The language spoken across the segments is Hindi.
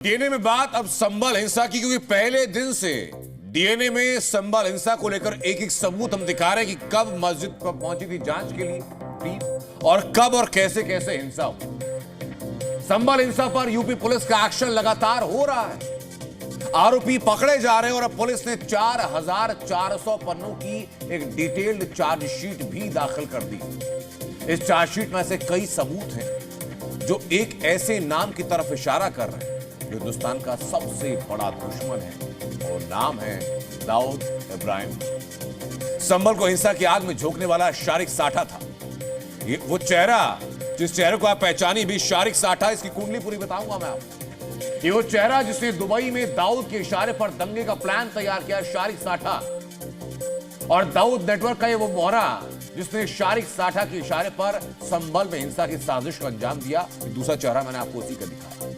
डीएनए में बात अब संभल हिंसा की, क्योंकि पहले दिन से डीएनए में संभल हिंसा को लेकर एक एक सबूत हम दिखा रहे हैं कि कब मस्जिद पर पहुंची थी जांच के लिए टीम और कब और कैसे कैसे हिंसा हुई। संभल हिंसा पर यूपी पुलिस का एक्शन लगातार हो रहा है, आरोपी पकड़े जा रहे हैं और अब पुलिस ने 4400 पन्नों की एक डिटेल्ड चार्जशीट भी दाखिल कर दी। इस चार्जशीट में से कई सबूत हैं जो एक ऐसे नाम की तरफ इशारा कर रहे हैं जो हिंदुस्तान का सबसे बड़ा दुश्मन है और नाम है दाऊद इब्राहिम। संभल को हिंसा की आग में झोंकने वाला शारिक साठा था। ये वो चेहरा जिस चेहरे को आप पहचानी भी, शारिक साठा, इसकी कुंडली पूरी बताऊंगा मैं आपको। ये वो चेहरा जिसने दुबई में दाऊद के इशारे पर दंगे का प्लान तैयार किया, शारिक साठा, और दाऊद नेटवर्क का ये वो मोहरा जिसने शारिक साठा के इशारे पर संभल में हिंसा की साजिश को अंजाम दिया। दूसरा चेहरा मैंने आपको उसी का दिखाया।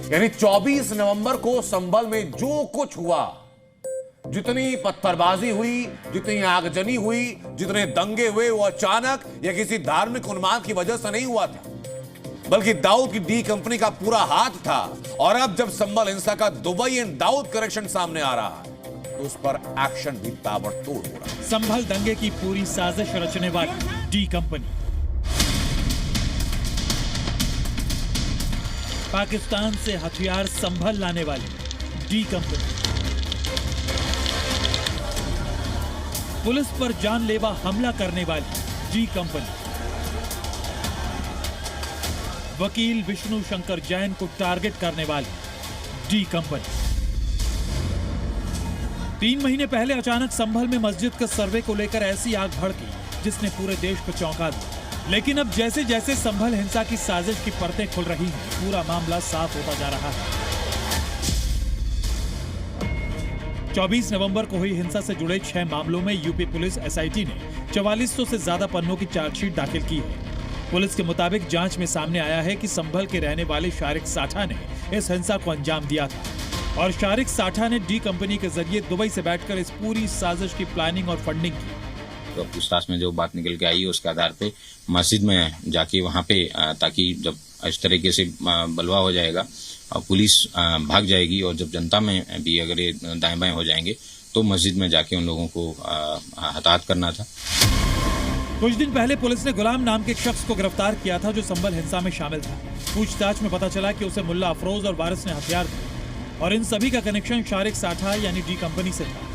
यानी 24 नवंबर को संभल में जो कुछ हुआ, जितनी पत्थरबाजी हुई, जितनी आगजनी हुई, जितने दंगे हुए, वो अचानक या किसी धार्मिक उन्माद की वजह से नहीं हुआ था, बल्कि दाऊद की डी कंपनी का पूरा हाथ था। और अब जब संभल हिंसा का दुबई एंड दाऊद कनेक्शन सामने आ रहा है तो उस पर एक्शन भी ताबड़तोड़ हो रहा है। संभल दंगे की पूरी साजिश रचने वाली डी कंपनी, पाकिस्तान से हथियार संभल लाने वाली डी कंपनी, पुलिस पर जानलेवा हमला करने वाली डी कंपनी, वकील विष्णु शंकर जैन को टारगेट करने वाली डी कंपनी। 3 महीने पहले अचानक संभल में मस्जिद के सर्वे को लेकर ऐसी आग भड़की जिसने पूरे देश को चौंका दिया। लेकिन अब जैसे जैसे संभल हिंसा की साजिश की परतें खुल रही हैं, पूरा मामला साफ होता जा रहा है। 24 नवंबर को हुई हिंसा से जुड़े 6 मामलों में यूपी पुलिस एसआईटी ने 4400 से ज्यादा पन्नों की चार्जशीट दाखिल की है। पुलिस के मुताबिक जांच में सामने आया है कि संभल के रहने वाले शारिक साठा ने इस हिंसा को अंजाम दिया था और शारिक साठा ने डी कंपनी के जरिए दुबई से बैठकर इस पूरी साजिश की प्लानिंग और फंडिंग की। तो पूछताछ में जो बात निकल के आई उसके आधार पे मस्जिद में जाके वहां पे, ताकि जब इस तरीके से बलवा हो जाएगा और पुलिस भाग जाएगी और जब जनता में भी अगर ये दाएं बाएं हो जाएंगे तो मस्जिद में जाके उन लोगों को हताहत करना था। कुछ दिन पहले पुलिस ने गुलाम नाम के एक शख्स को गिरफ्तार किया था जो संभल हिंसा में शामिल था। पूछताछ में पता चला कि उसे मुल्ला अफरोज और वारिस ने हथियार दिए और इन सभी का कनेक्शन शारिक साठा यानी डी कंपनी से था।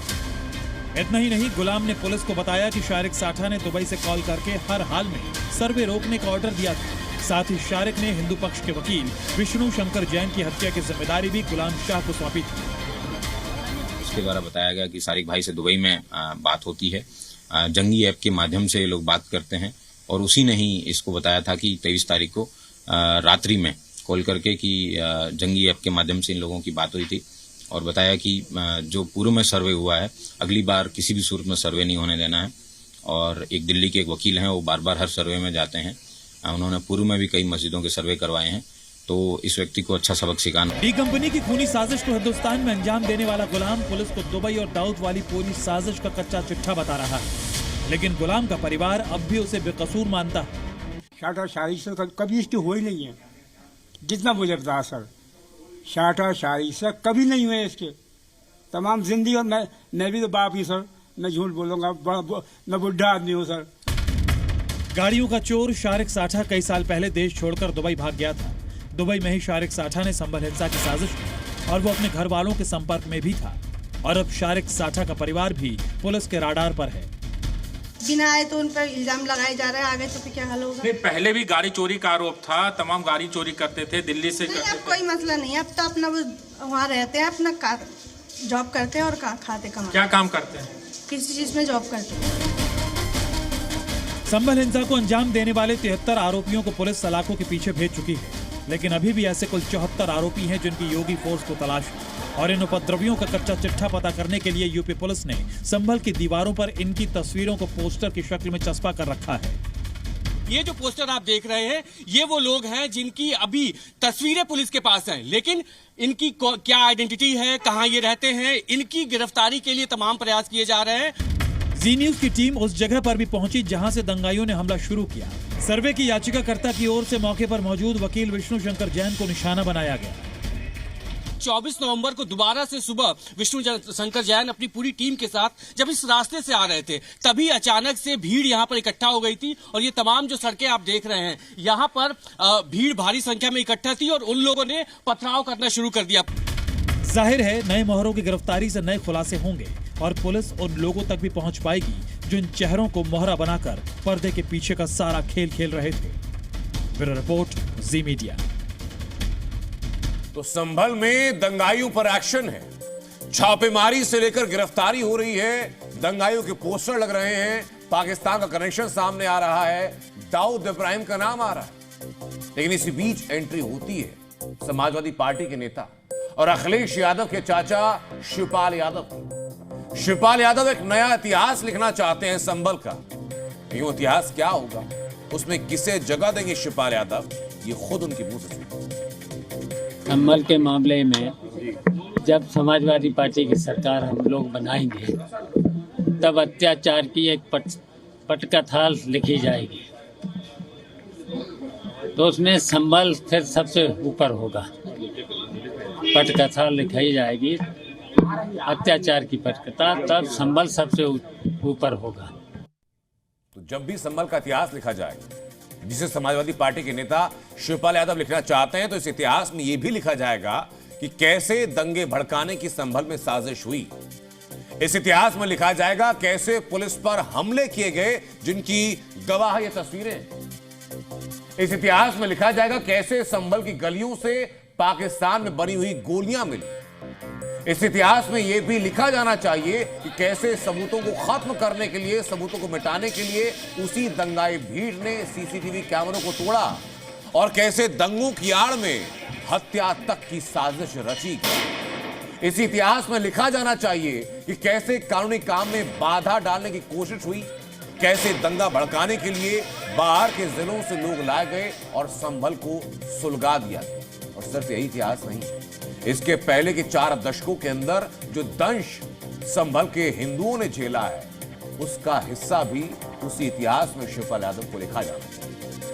इतना ही नहीं, गुलाम ने पुलिस को बताया कि शारिक साठा ने दुबई से कॉल करके हर हाल में सर्वे रोकने का ऑर्डर दिया था। साथ ही शारिक ने हिंदू पक्ष के वकील विष्णु शंकर जैन की हत्या की जिम्मेदारी भी गुलाम शाह को सौंपी थी। इसके द्वारा बताया गया कि शारिक भाई से दुबई में बात होती है, जंगी ऐप के माध्यम से लोग बात करते हैं और उसी ने ही इसको बताया था कि 23 तारीख को रात्रि में कॉल करके कि जंगी ऐप के माध्यम से इन लोगों की बात हुई थी और बताया कि जो पूर्व में सर्वे हुआ है अगली बार किसी भी सूरत में सर्वे नहीं होने देना है। और एक दिल्ली के एक वकील हैं, वो बार बार हर सर्वे में जाते हैं, उन्होंने पूर्व में भी कई मस्जिदों के सर्वे करवाए हैं, तो इस व्यक्ति को अच्छा सबक सिखाना। डी कंपनी की खूनी साजिश को हिंदुस्तान में अंजाम देने वाला गुलाम पुलिस को दुबई और दाऊद वाली पूरी साजिश का कच्चा चिट्ठा बता रहा है, लेकिन गुलाम का परिवार अब भी उसे बेकसूर मानता है। शाठा शारिक से कभी इसकी हो ही नहीं है, जितना मुझे पता सर। शाठा शारिक से कभी नहीं हुए इसके तमाम जिंदगी। और मैं भी तो बाप ही सर, मैं झूठ बोलूंगा, मैं बुढ़ा आदमी हूँ सर। गाड़ियों का चोर शारिक साठा कई साल पहले देश छोड़कर दुबई भाग गया था। दुबई में ही शारिक साठा ने संभल हिंसा की साजिश की और वो अपने घर वालों के संपर्क में भी था। और अब शारिक साठा का परिवार भी पुलिस के राडार पर है। बिना आए तो उन पर इल्जाम लगाए जा रहे हैं, आगे तो क्या हल होगा? नहीं, पहले भी गाड़ी चोरी का आरोप था, तमाम गाड़ी चोरी करते थे, दिल्ली से करते थे। कोई मसला नहीं है, अब तो अपना वो वहाँ रहते हैं, अपना जॉब करते हैं और खाते कमाते। क्या काम करते हैं? किसी चीज में जॉब करते हैं। संभल हिंसा को अंजाम देने वाले 73 आरोपियों को पुलिस सलाखों के पीछे भेज चुकी है, लेकिन अभी भी ऐसे कुल 74 आरोपी हैं जिनकी योगी फोर्स को तलाश है। और इन उपद्रवियों का कच्चा चिट्ठा पता करने के लिए यूपी पुलिस ने संभल की दीवारों पर इनकी तस्वीरों को पोस्टर की शक्ल में चस्पा कर रखा है। ये जो पोस्टर आप देख रहे हैं, ये वो लोग हैं जिनकी अभी तस्वीरें पुलिस के पास हैं, लेकिन इनकी क्या आइडेंटिटी है, कहां ये रहते हैं, इनकी गिरफ्तारी के लिए तमाम प्रयास किए जा रहे हैं। जी न्यूज की टीम उस जगह पर भी पहुंची जहां से दंगाइयों ने हमला शुरू किया। सर्वे की याचिकाकर्ता की ओर से मौके पर मौजूद वकील विष्णु शंकर जैन को निशाना बनाया गया। 24 नवंबर को दोबारा से सुबह विष्णु शंकर जैन अपनी पूरी टीम के साथ जब इस रास्ते से आ रहे थे, तभी अचानक से भीड़ यहाँ पर इकट्ठा हो गई थी। और ये तमाम जो सड़कें आप देख रहे हैं, यहाँ पर भीड़ भारी संख्या में इकट्ठा थी और उन लोगों ने पथराव करना शुरू कर दिया। जाहिर है नए मोहरों की गिरफ्तारी से नए खुलासे होंगे और पुलिस उन लोगों तक भी पहुंच पाएगी जो इन चेहरों को मोहरा बनाकर पर्दे के पीछे का सारा खेल खेल रहे थे। ब्यूरो रिपोर्ट, जी मीडिया। तो संभल में दंगाइयों पर एक्शन है, छापेमारी से लेकर गिरफ्तारी हो रही है, दंगाइयों के पोस्टर लग रहे हैं, पाकिस्तान का कनेक्शन सामने आ रहा है, दाऊद इब्राहिम का नाम आ रहा है। लेकिन इसी बीच एंट्री होती है समाजवादी पार्टी के नेता और अखिलेश यादव के चाचा शिवपाल यादव। शिवपाल यादव एक नया इतिहास लिखना चाहते हैं संभल का। ये इतिहास क्या होगा, उसमें किसे जगह देंगे शिवपाल यादव, ये खुद उनकी मुंह से सुनिए। संभल के मामले में जब समाजवादी पार्टी की सरकार हम लोग बनाएंगे, तब अत्याचार की एक पटकथा लिखी जाएगी, तो उसमें संभल फिर सबसे ऊपर होगा। पटकथा लिखाई जाएगी, अत्याचार की पटकथा, तब संभल सबसे ऊपर होगा। तो जब भी संभल का इतिहास लिखा जाए, जिसे समाजवादी पार्टी के नेता शिवपाल यादव लिखना चाहते हैं, तो इस इतिहास में यह भी लिखा जाएगा कि कैसे दंगे भड़काने की संभल में साजिश हुई। इस इतिहास में लिखा जाएगा कैसे पुलिस पर हमले किए गए, जिनकी गवाह ये तस्वीरें। इस इतिहास में लिखा जाएगा कैसे संभल की गलियों से पाकिस्तान में बनी हुई गोलियां मिली। इस इतिहास में यह भी लिखा जाना चाहिए कि कैसे सबूतों को खत्म करने के लिए, सबूतों को मिटाने के लिए उसी दंगाई भीड़ ने सीसीटीवी कैमरों को तोड़ा और कैसे दंगों की आड़ में हत्या तक की साजिश रची गई। इस इतिहास में लिखा जाना चाहिए कि कैसे कानूनी काम में बाधा डालने की कोशिश हुई, कैसे दंगा भड़काने के लिए बाहर के जिलों से लोग लाए गए और संभल को सुलगा दिया। और सिर्फ यही इतिहास नहीं, इसके पहले के 4 दशकों के अंदर जो दंश संभल के हिंदुओं ने झेला है, उसका हिस्सा भी उसी इतिहास में शिवपाल यादव को लिखा जाना चाहिए।